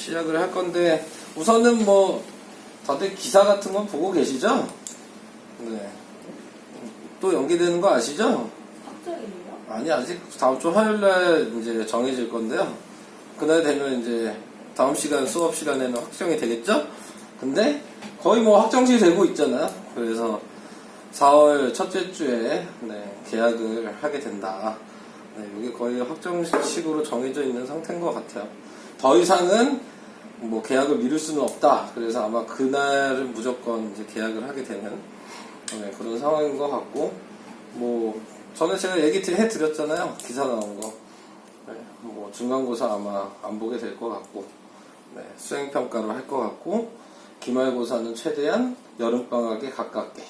시작을 할 건데, 우선은 뭐 다들 기사 같은 건 보고 계시죠? 네. 또 연기되는 거 아시죠? 확정이에요? 아니, 아직 다음 주 화요일날 이제 정해질 건데요. 그날 되면 이제 다음 시간 수업 시간에는 확정이 되겠죠? 근데 거의 뭐 확정시 되고 있잖아요. 그래서 4월 첫째 주에 네, 계약을 하게 된다. 네, 이게 거의 확정식으로 정해져 있는 상태인 것 같아요. 더 이상은 뭐 계약을 미룰 수는 없다. 그래서 아마 그날은 무조건 이제 계약을 하게 되는 네, 그런 상황인 것 같고, 뭐 전에 제가 얘기 해드렸잖아요. 기사 나온 거. 네, 뭐 중간고사 아마 안 보게 될 것 같고, 네, 수행평가로 할 것 같고, 기말고사는 최대한 여름방학에 가깝게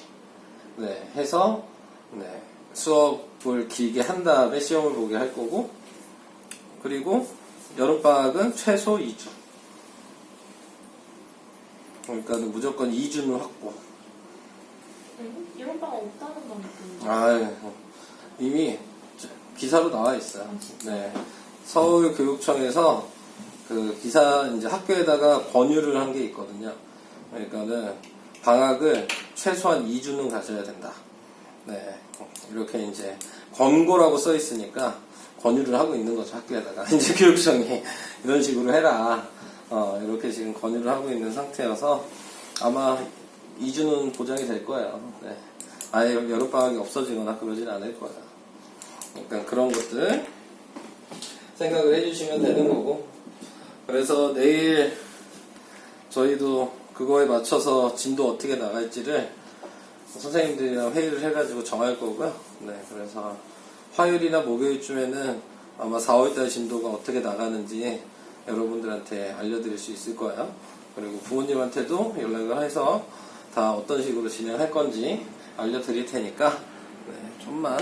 네, 해서 네, 수업을 길게 한 다음에 시험을 보게 할 거고, 그리고 여름방학은 최소 2주. 그러니까 무조건 2주는 확보. 이런 바가 없다는 건데. 아, 이미 기사로 나와 있어요. 네, 서울교육청에서 그 기사 이제 학교에다가 권유를 한 게 있거든요. 그러니까는 방학을 최소한 2주는 가져야 된다. 네, 이렇게 이제 권고라고 써 있으니까 권유를 하고 있는 거죠, 학교에다가. 이제 교육청이 이런 식으로 해라. 이렇게 지금 권유를 하고 있는 상태여서 아마 2주는 보장이 될 거예요. 네. 아예 여름방학이 없어지거나 그러진 않을 거예요. 그러니까 그런 것들 생각을 해주시면 되는 거고. 그래서 내일 저희도 그거에 맞춰서 진도 어떻게 나갈지를 선생님들이랑 회의를 해가지고 정할 거고요. 네, 그래서 화요일이나 목요일쯤에는 아마 4월달 진도가 어떻게 나가는지 여러분들한테 알려드릴 수 있을 거예요. 그리고 부모님한테도 연락을 해서 다 어떤 식으로 진행할 건지 알려드릴 테니까 네, 좀만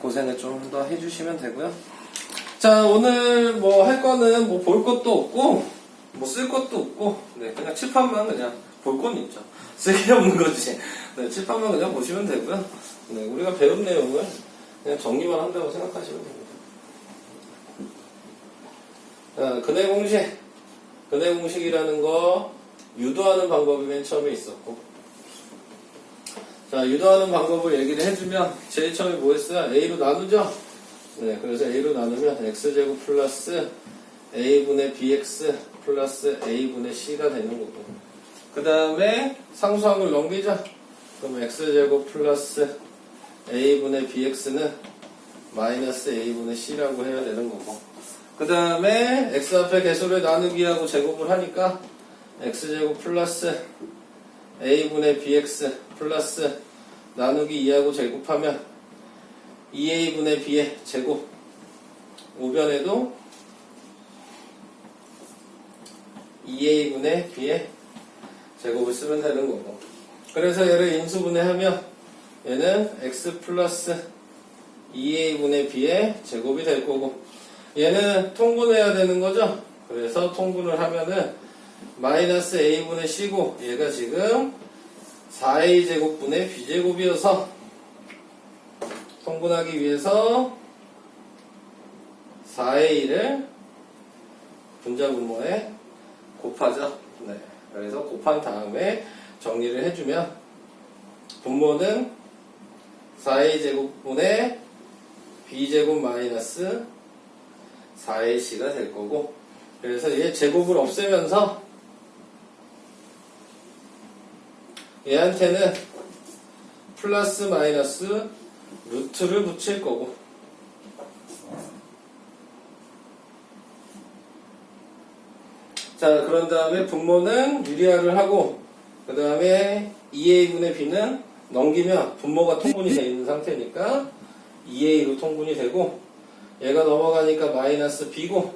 고생을 좀 더 해주시면 되고요. 자, 오늘 뭐 할 거는 뭐 볼 것도 없고 뭐 쓸 것도 없고 네, 그냥 칠판만 그냥 볼 건 있죠. 쓸 게 없는 거지. 네, 칠판만 그냥 보시면 되고요. 네, 우리가 배운 내용을 그냥 정리만 한다고 생각하시면 됩니다. 자, 근해 공식. 근해 공식이라는 거 유도하는 방법이 맨 처음에 있었고, 자, 유도하는 방법을 얘기를 해주면 제일 처음에 뭐 했어요? A로 나누죠? 네, 그래서 A로 나누면 X제곱 플러스 A분의 BX 플러스 A분의 C가 되는 거고, 그 다음에 상수항을 넘기죠? 그럼 X제곱 플러스 A분의 BX는 마이너스 A분의 C라고 해야 되는 거고, 그 다음에 X 앞에 개수를 나누기하고 제곱을 하니까 X제곱 플러스 A분의 BX 플러스 나누기 2하고 제곱하면 2A분의 B의 제곱, 우변에도 2A분의 B의 제곱을 쓰면 되는 거고, 그래서 얘를 인수분해하면 얘는 X 플러스 2A분의 B의 제곱이 될 거고, 얘는 통분해야 되는 거죠. 그래서 통분을 하면은 마이너스 A분의 C고, 얘가 지금 4A제곱분의 B제곱이어서 통분하기 위해서 4A를 분자분모에 곱하죠. 네. 그래서 곱한 다음에 정리를 해주면 분모는 4A제곱분의 B제곱 마이너스 4AC가 될 거고, 그래서 얘 제곱을 없애면서 얘한테는 플러스 마이너스 루트를 붙일 거고, 자, 그런 다음에 분모는 유리화를 하고, 그 다음에 2A분의 B는 넘기면 분모가 통분이 되어 있는 상태니까 2A로 통분이 되고, 얘가 넘어가니까 마이너스 B고,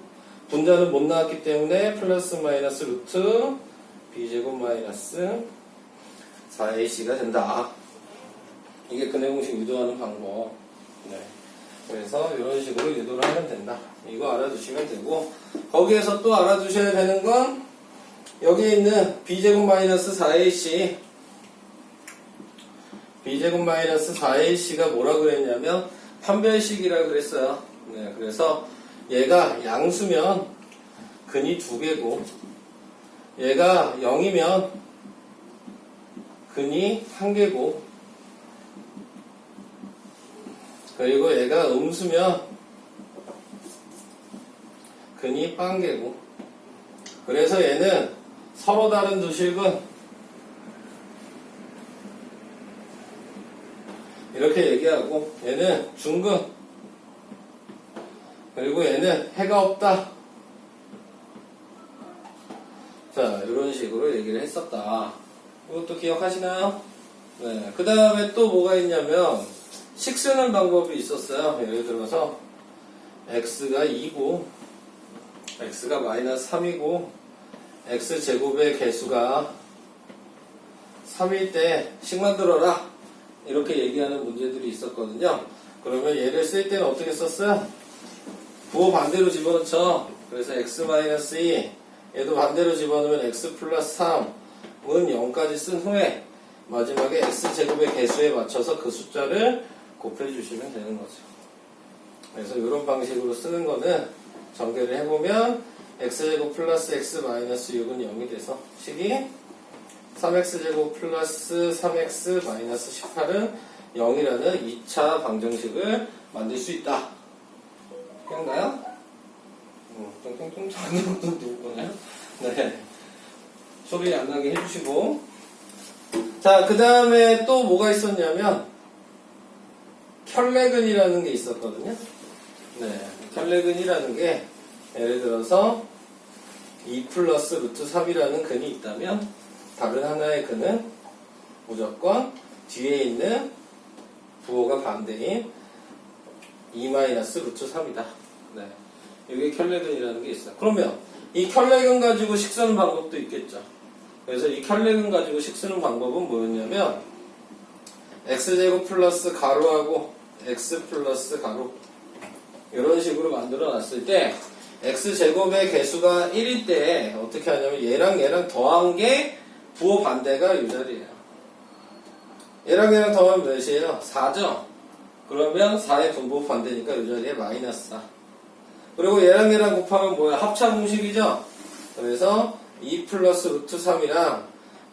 분자는 못 나왔기 때문에 플러스 마이너스 루트 B제곱 마이너스 4AC가 된다. 이게 근해 공식 유도하는 방법. 네. 그래서 이런 식으로 유도를 하면 된다. 이거 알아두시면 되고, 거기에서 또 알아두셔야 되는 건 여기 있는 B제곱 마이너스 4AC, B제곱 마이너스 4AC가 뭐라 그랬냐면 판별식이라 그랬어요. 네, 그래서 얘가 양수면 근이 2개고 얘가 0이면 근이 1개고 그리고 얘가 음수면 근이 1개고 그래서 얘는 서로 다른 두 식은 이렇게 얘기하고 얘는 중근 그리고 얘는 해가 없다. 자, 이런 식으로 얘기를 했었다. 이것도 기억하시나요? 네. 그 다음에 또 뭐가 있냐면 식 쓰는 방법이 있었어요. 예를 들어서 x가 2고 x가 마이너스 3이고 x제곱의 개수가 3일 때 식 만들어라 이렇게 얘기하는 문제들이 있었거든요. 그러면 얘를 쓸 때는 어떻게 썼어요? 부호 반대로 집어넣죠. 그래서 x-2 얘도 반대로 집어넣으면 x 플러스 3은 0까지 쓴 후에 마지막에 x제곱의 개수에 맞춰서 그 숫자를 곱해주시면 되는 거죠. 그래서 이런 방식으로 쓰는 거는 전개를 해보면 x제곱 플러스 x 마이너스 6은 0이 돼서 식이 3x제곱 플러스 3x 마이너스 18은 0이라는 2차 방정식을 만들 수 있다. 그런가요? 똥똥똥 작은 것도 누구 거나요? 네. 소리 안 나게 해주시고. 자, 그 다음에 또 뭐가 있었냐면, 켤레근이라는 게 있었거든요. 네. 켤레근이라는 게, 예를 들어서, 2 플러스 루트 3이라는 근이 있다면, 다른 하나의 근은 무조건 뒤에 있는 부호가 반대인 2 마이너스 루트 3이다. 네. 여기 켤레근이라는 게 있어요. 그러면 이 켤레근 가지고 식 쓰는 방법도 있겠죠. 그래서 이 켤레근 가지고 식 쓰는 방법은 뭐였냐면 x제곱 플러스 가로하고 x 플러스 가로 이런 식으로 만들어 놨을 때 x제곱의 개수가 1일 때 어떻게 하냐면 얘랑 더한 게 부호 반대가 이 자리예요. 얘랑 더하면 몇이에요? 4죠? 그러면 4의 분부 반대니까 이 자리에 마이너스 4. 그리고 얘랑 곱하면 뭐야? 합차 공식이죠? 그래서 2 플러스 루트 3이랑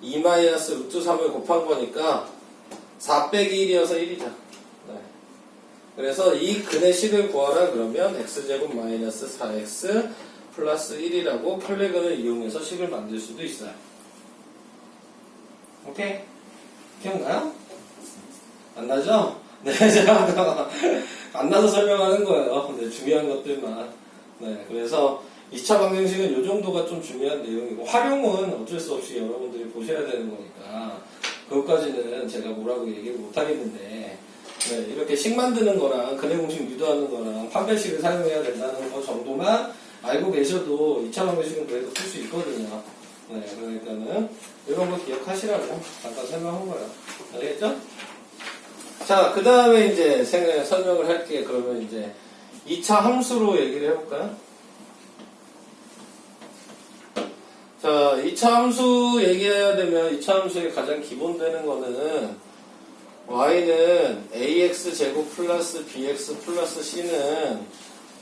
2 마이너스 루트 3을 곱한 거니까 4 빼기 1이어서 1이죠. 네. 그래서 이 근의 식을 구하라 그러면 x제곱 마이너스 4x 플러스 1이라고 켤레근을 이용해서 식을 만들 수도 있어요. 오케이? 기억나요? 안 나죠? 네, 제가 안 나서 설명하는 거예요. 네, 중요한 것들만. 네, 그래서 2차 방정식은 이 정도가 좀 중요한 내용이고, 활용은 어쩔 수 없이 여러분들이 보셔야 되는 거니까, 그것까지는 제가 뭐라고 얘기를 못 하겠는데, 네, 이렇게 식 만드는 거랑, 근해 공식 유도하는 거랑, 판별식을 사용해야 된다는 거 정도만 알고 계셔도 2차 방정식은 그래도 풀 수 있거든요. 네, 그러니까는, 이런 거 기억하시라고 잠깐 설명한 거예요. 알겠죠? 자, 그 다음에 이제 설명을 할게. 그러면 이제 2차 함수로 얘기를 해볼까요? 자, 2차 함수 얘기해야 되면 2차 함수의 가장 기본 되는 거는 y는 ax 제곱 플러스 bx 플러스 c는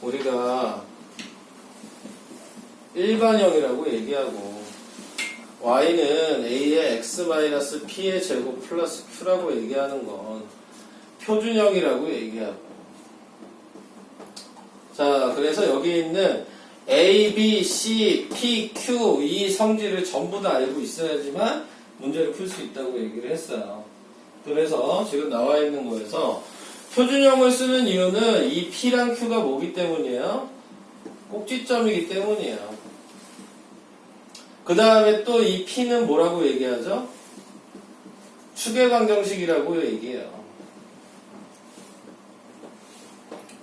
우리가 일반형이라고 얘기하고 y는 a의 x 마이너스 p의 제곱 플러스 q라고 얘기하는 건 표준형이라고 얘기하고. 자, 그래서 여기 있는 A, B, C, P, Q 이 성질을 전부 다 알고 있어야지만 문제를 풀 수 있다고 얘기를 했어요. 그래서 지금 나와 있는 거에서 표준형을 쓰는 이유는 이 P랑 Q가 뭐기 때문이에요? 꼭지점이기 때문이에요. 그 다음에 또 이 P는 뭐라고 얘기하죠? 추계 방정식이라고 얘기해요.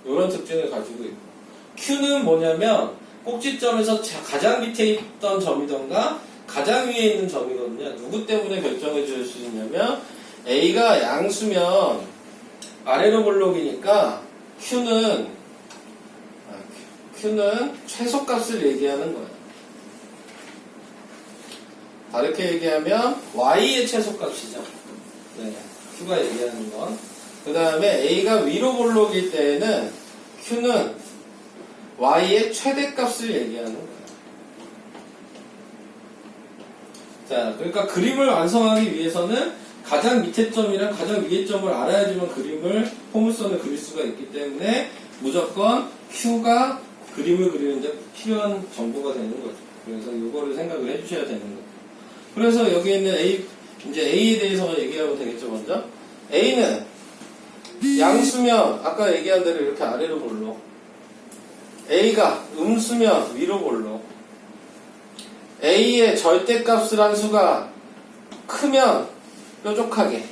이런 특징을 가지고 있고, Q는 뭐냐면 꼭지점에서 가장 밑에 있던 점이던가 가장 위에 있는 점이거든요. 누구 때문에 결정해 줄 수 있냐면 A가 양수면 아래로 볼록이니까 Q는 최소값을 얘기하는 거예요. 다르게 얘기하면 Y의 최소값이죠. 네, Q가 얘기하는 건. 그 다음에 A가 위로 볼록일 때에는 Q는 Y의 최대값을 얘기하는 거예요. 자, 그러니까 그림을 완성하기 위해서는 가장 밑에 점이랑 가장 위에 점을 알아야지만 그림을 포물선을 그릴 수가 있기 때문에 무조건 Q가 그림을 그리는데 필요한 정보가 되는 거죠. 그래서 이거를 생각을 해주셔야 되는 거예요. 그래서 여기 있는 A, 이제 A에 대해서 얘기하면 되겠죠, 먼저. A는 양수면, 아까 얘기한 대로 이렇게 아래로 볼로. A가 음수면 위로 볼로. A의 절대값을 한 수가 크면 뾰족하게.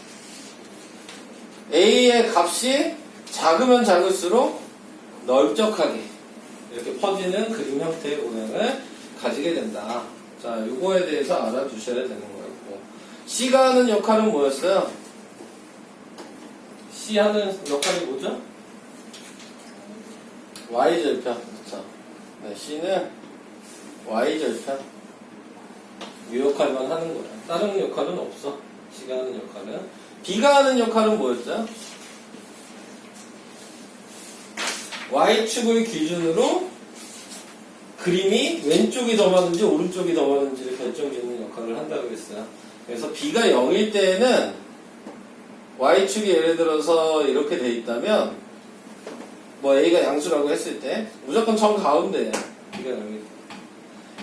A의 값이 작으면 작을수록 넓적하게. 이렇게 퍼지는 그림 형태의 모양을 가지게 된다. 자, 요거에 대해서 알아두셔야 되는 거였고. C가 하는 역할은 뭐였어요? C 하는 역할이 뭐죠? Y절편. 그쵸? 네, C는 Y절편. 이 역할만 하는 거야. 다른 역할은 없어. C가 하는 역할은. B가 하는 역할은 뭐였죠? Y축을 기준으로 그림이 왼쪽이 더 많은지 오른쪽이 더 많은지를 결정짓는 역할을 한다고 했어요. 그래서 B가 0일 때에는 Y축이 예를 들어서 이렇게 돼 있다면 뭐 A가 양수라고 했을 때 무조건 정가운데야. B가 0일 때.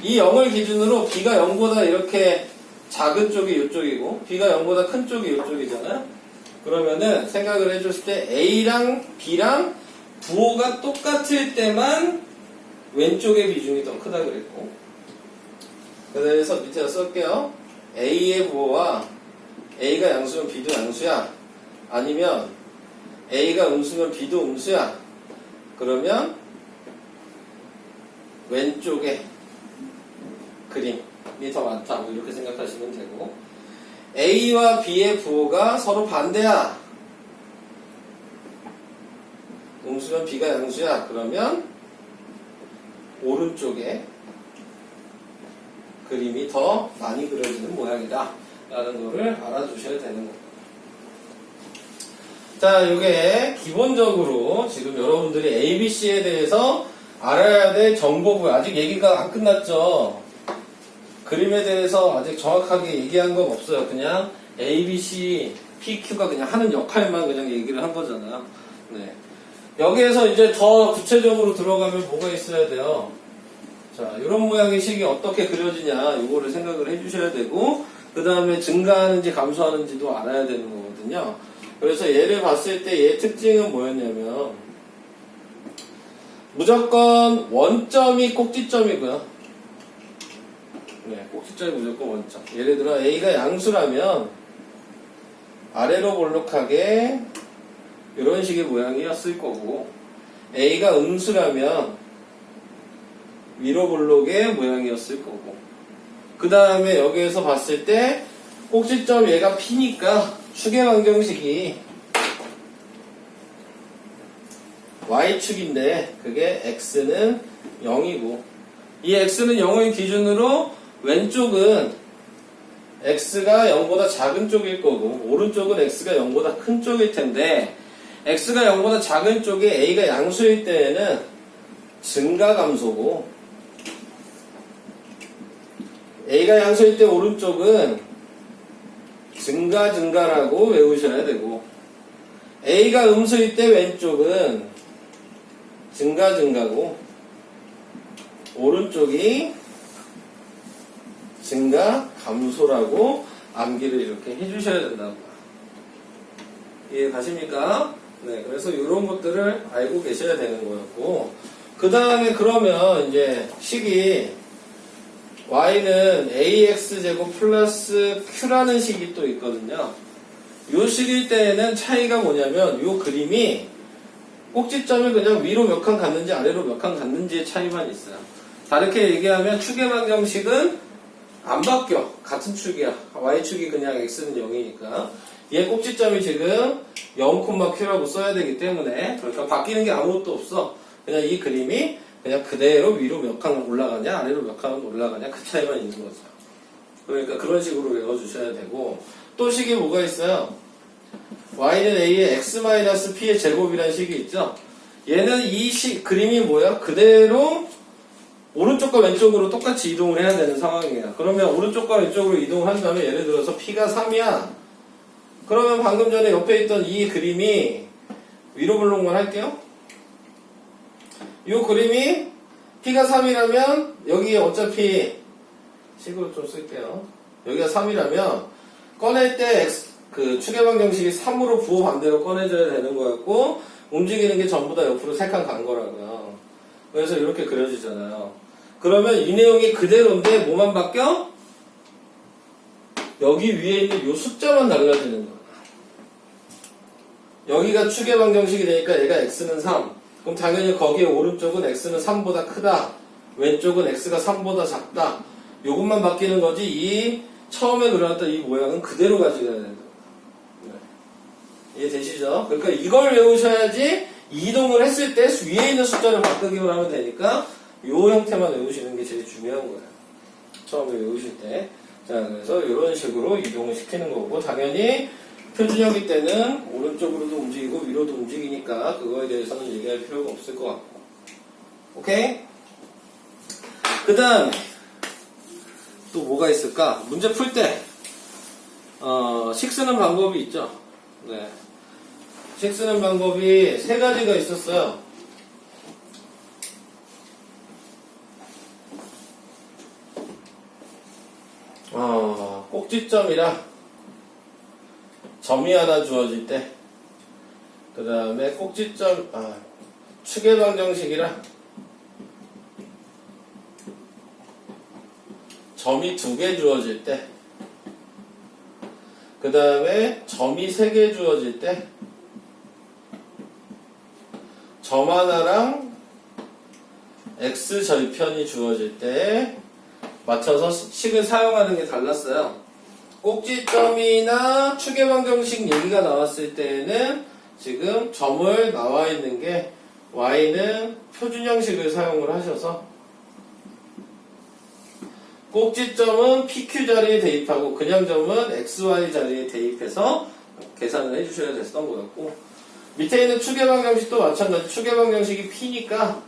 이 0을 기준으로 B가 0보다 이렇게 작은 쪽이 이쪽이고 B가 0보다 큰 쪽이 이쪽이잖아요. 그러면은 생각을 해줬을 때 A랑 B랑 부호가 똑같을 때만 왼쪽의 비중이 더 크다 그랬고, 그래서 밑에다 쓸게요. A의 부호와 A가 양수면 B도 양수야. 아니면 A가 음수면 B도 음수야. 그러면 왼쪽에 그림이 더 많다. 뭐 이렇게 생각하시면 되고, A와 B의 부호가 서로 반대야. 음수면 B가 양수야. 그러면 오른쪽에 그림이 더 많이 그려지는 모양이다 라는 거를 알아두셔야 되는 겁니다. 자, 이게 기본적으로 지금 여러분들이 ABC에 대해서 알아야 될 정보고요. 아직 얘기가 안 끝났죠. 그림에 대해서 아직 정확하게 얘기한 건 없어요. 그냥 ABC, PQ가 그냥 하는 역할만 그냥 얘기를 한 거잖아요. 네. 여기에서 이제 더 구체적으로 들어가면 뭐가 있어야 돼요? 자, 이런 모양의 식이 어떻게 그려지냐, 요거를 생각을 해주셔야 되고, 그 다음에 증가하는지 감소하는지도 알아야 되는 거거든요. 그래서 얘를 봤을 때 얘의 특징은 뭐였냐면, 무조건 원점이 꼭지점이고요. 네, 꼭지점이 무조건 원점. 예를 들어 A가 양수라면, 아래로 볼록하게, 이런 식의 모양이었을 거고, A가 음수라면 위로 볼록의 모양이었을 거고, 그 다음에 여기에서 봤을 때 꼭지점 얘가 P니까 축의 방정식이 Y축인데 그게 X는 0이고, 이 X는 0을 기준으로 왼쪽은 X가 0보다 작은 쪽일 거고 오른쪽은 X가 0보다 큰 쪽일 텐데, X가 0보다 작은 쪽에 A가 양수일 때에는 증가 감소고, A가 양수일 때 오른쪽은 증가라고 외우셔야 되고, A가 음수일 때 왼쪽은 증가고, 오른쪽이 감소라고 암기를 이렇게 해주셔야 된다고. 이해 가십니까? 네, 그래서 이런 것들을 알고 계셔야 되는 거였고, 그 다음에 그러면 이제 식이 y는 ax제곱 플러스 q라는 식이 또 있거든요. 요 식일 때에는 차이가 뭐냐면 요 그림이 꼭지점이 그냥 위로 몇 칸 갔는지 아래로 몇 칸 갔는지의 차이만 있어요. 다르게 얘기하면 축의 방정식은 안 바뀌어. 같은 축이야. y축이 그냥 x는 0이니까. 얘 꼭지점이 지금 0,q라고 써야 되기 때문에, 그러니까 바뀌는 게 아무것도 없어. 그냥 이 그림이 그냥 그대로 위로 몇 칸 올라가냐 아래로 몇 칸 올라가냐 그 차이만 있는 거죠. 그러니까 그런 식으로 외워주셔야 되고, 또 식이 뭐가 있어요? y는 a의 x-p의 제곱이라는 식이 있죠. 얘는 이 그림이 뭐야? 그대로 오른쪽과 왼쪽으로 똑같이 이동을 해야 되는 상황이에요. 그러면 오른쪽과 왼쪽으로 이동을 한다면 예를 들어서 P가 3이야. 그러면 방금 전에 옆에 있던 이 그림이 위로 블록만 할게요. 이 그림이 P가 3이라면 여기 어차피 식으로 좀 쓸게요. 여기가 3이라면 꺼낼 때 그 추계방정식이 3으로 부호 반대로 꺼내줘야 되는 거였고 움직이는 게 전부 다 옆으로 3칸 간 거라고요. 그래서 이렇게 그려지잖아요. 그러면 이 내용이 그대로인데 뭐만 바뀌어? 여기 위에 있는 이 숫자만 달라지는 거야. 여기가 추계방정식이 되니까 얘가 x는 3. 그럼 당연히 거기에 오른쪽은 x는 3보다 크다. 왼쪽은 x가 3보다 작다. 요것만 바뀌는 거지 이 처음에 그려놨던 이 모양은 그대로 가져가야 된다. 네. 이해되시죠? 그러니까 이걸 외우셔야지 이동을 했을 때 위에 있는 숫자를 바꾸기만 하면 되니까 요 형태만 외우시는 게 제일 중요한 거예요. 처음에 외우실 때. 자, 그래서 이런 식으로 이동을 시키는 거고 당연히 표준형일 때는 오른쪽으로도 움직이고 위로도 움직이니까 그거에 대해서는 얘기할 필요가 없을 것 같고. 오케이? 그 다음에 또 뭐가 있을까? 문제 풀 때 식 쓰는 방법이 있죠. 네. 식 쓰는 방법이 3가지가 있었어요. 꼭지점이랑 점이 하나 주어질 때, 그 다음에 꼭지점, 추계방정식이랑 점이 2개 주어질 때, 그 다음에 점이 3개 주어질 때, 점 하나랑 x절편이 주어질 때 맞춰서 식을 사용하는 게 달랐어요. 꼭지점이나 추계방정식 얘기가 나왔을 때에는 지금 점을 나와 있는 게 y는 표준형식을 사용을 하셔서 꼭지점은 pq 자리에 대입하고 그냥 점은 xy 자리에 대입해서 계산을 해주셔야 됐던 거였고 밑에 있는 추계방정식도 마찬가지 추계방정식이 p니까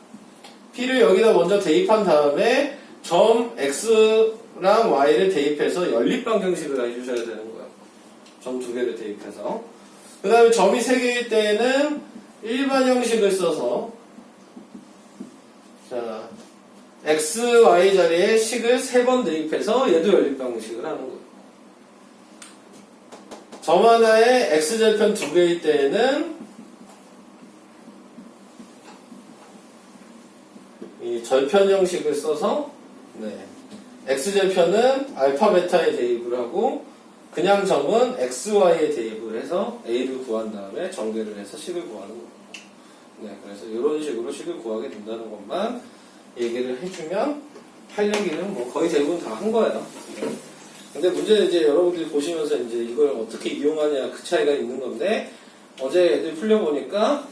p를 여기다 먼저 대입한 다음에 점 x랑 y를 대입해서 연립방정식을 해주셔야 되는 거예요. 점 2개를 대입해서. 그 다음에 점이 3개일 때에는 일반 형식을 써서 자 x, y 자리에 식을 3번 대입해서 얘도 연립방정식을 하는 거예요. 점 하나에 x절편 2개일 때에는 이 절편 형식을 써서 x절편은 알파 베타에 대입을 하고 그냥 점은 xy에 대입을 해서 a를 구한 다음에 전개를 해서 식을 구하는 거예요. 네, 그래서 이런 식으로 식을 구하게 된다는 것만 얘기를 해주면 할 얘기는 뭐 거의 대부분 다 한 거예요. 네. 근데 문제는 이제 여러분들이 보시면서 이제 이걸 어떻게 이용하냐 그 차이가 있는 건데 어제 애들 풀려보니까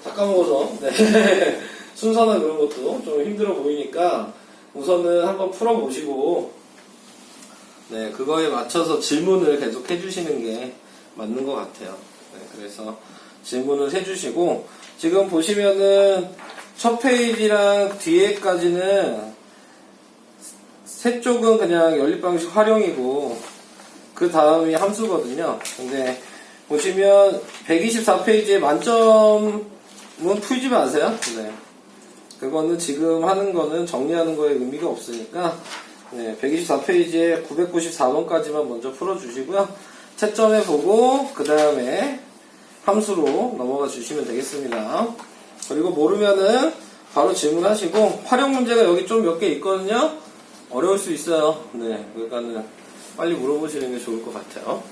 다 까먹어서 네. 순서나 그런 것도 좀 힘들어 보이니까 우선은 한번 풀어보시고 네, 그거에 맞춰서 질문을 계속 해주시는 게 맞는 것 같아요. 네, 그래서 질문을 해주시고 지금 보시면은 첫 페이지랑 뒤에까지는 세 쪽은 그냥 연립방식 활용이고 그 다음이 함수거든요. 근데 보시면 124페이지에 만점은 풀지 마세요. 네. 그거는 지금 하는 거는 정리하는 거에 의미가 없으니까 네, 124페이지에 994번까지만 먼저 풀어주시고요. 채점해 보고 그 다음에 함수로 넘어가 주시면 되겠습니다. 그리고 모르면은 바로 질문하시고 활용 문제가 여기 좀 몇 개 있거든요. 어려울 수 있어요. 네, 그러니까는 빨리 물어보시는 게 좋을 것 같아요.